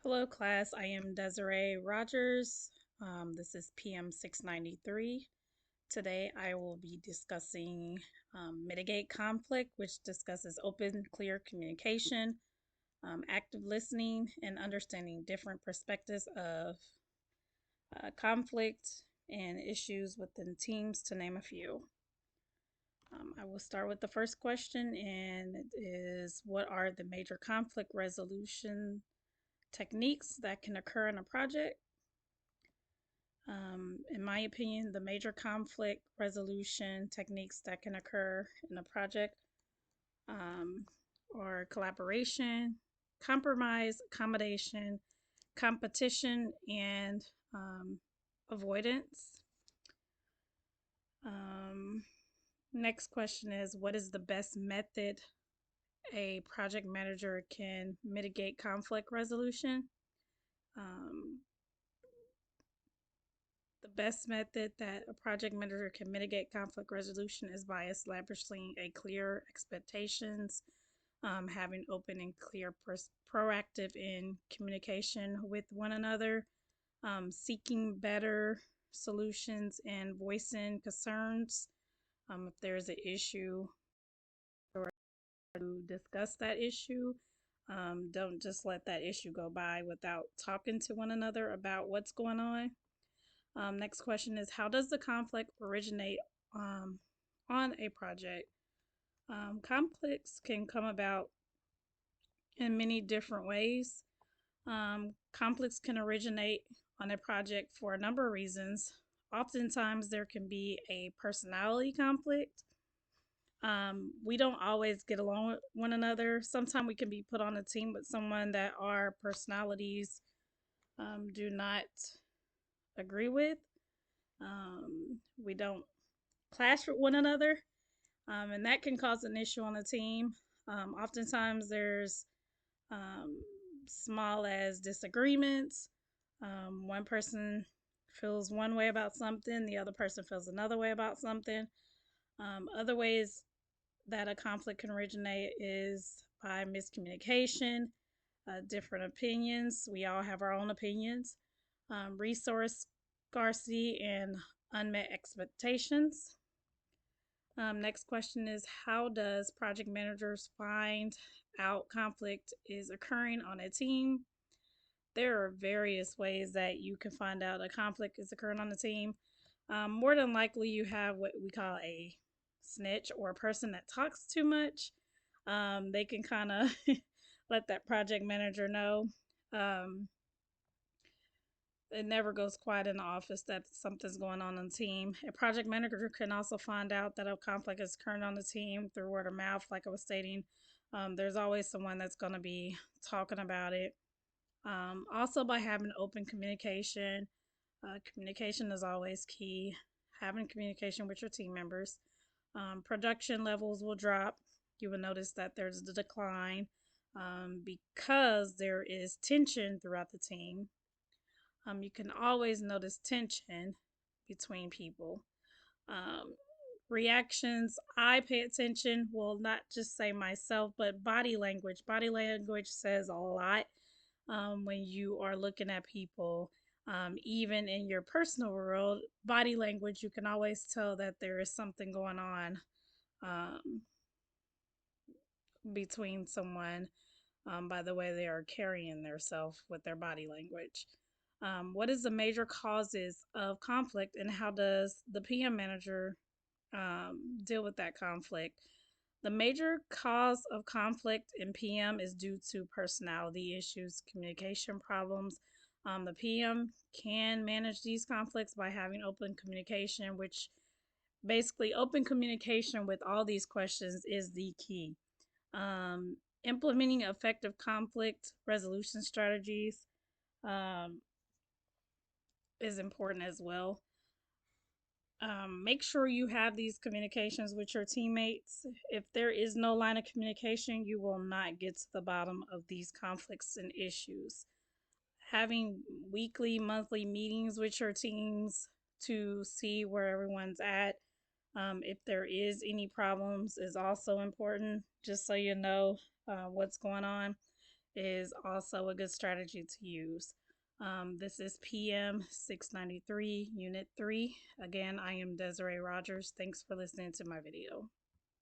Hello, class. I am Desiree Rogers. This is PM 693. Today, I will be discussing mitigate conflict, which discusses open, clear communication, active listening, and understanding different perspectives of conflict and issues within teams, to name a few. I will start with the first question, and it is, what are the major conflict resolution techniques that can occur in a project? In my opinion, the major conflict resolution techniques that can occur in a project um, are collaboration, compromise, accommodation, competition, and avoidance. Um, Next question is, what is the best method a project manager can mitigate conflict resolution? Um, The best method that a project manager can mitigate conflict resolution is by establishing a clear expectations, having open and clear, proactive in communication with one another, seeking better solutions and voicing concerns. If there's an issue, or to discuss that issue. Don't just let that issue go by without talking to one another about what's going on. Next question is, how does the conflict originate um, on a project? Conflicts can come about in many different ways. Conflicts can originate on a project for a number of reasons. Oftentimes, there can be a personality conflict. We don't always get along with one another. Sometimes we can be put on a team with someone that our personalities do not agree with. We don't clash with one another, and that can cause an issue on the team. Oftentimes, there's um, small as disagreements. One person feels one way about something, the other person feels another way about something. Other ways that a conflict can originate is by miscommunication, different opinions. We all have our own opinions, resource scarcity, and unmet expectations. Next question is, how does project managers find out conflict is occurring on a team? There are various ways that you can find out a conflict is occurring on a team. More than likely, you have what we call a snitch, or a person that talks too much. They can kind of let that project manager know. Um, it never goes quiet in the office that something's going on the team. A project manager can also find out that a conflict is occurring on the team through word of mouth, like I was stating. There's always someone that's going to be talking about it. Also, by having open communication. Communication is always key. Having communication with your team members. Production levels will drop. You will notice that there's a decline because there is tension throughout the team. You can always notice tension between people. Um, Reactions, I pay attention. Well, not just say myself, but body language. Body language says a lot when you are looking at people. Even in your personal world, body language, you can always tell that there is something going on um, between someone by the way they are carrying themselves with their body language. What is the major causes of conflict, and how does the PM manager deal with that conflict? The major cause of conflict in PM is due to personality issues, communication problems. The PM can manage these conflicts by having open communication, which basically open communication with all these questions is the key. Implementing effective conflict resolution strategies um, is important as well. Make sure you have these communications with your teammates. If there is no line of communication, you will not get to the bottom of these conflicts and issues. Having weekly, monthly meetings with your teams to see where everyone's at. If there is any problems is also important, just so you know what's going on. is also a good strategy to use. This is PM 693, Unit 3. Again, I am Desiree Rogers. Thanks for listening to my video.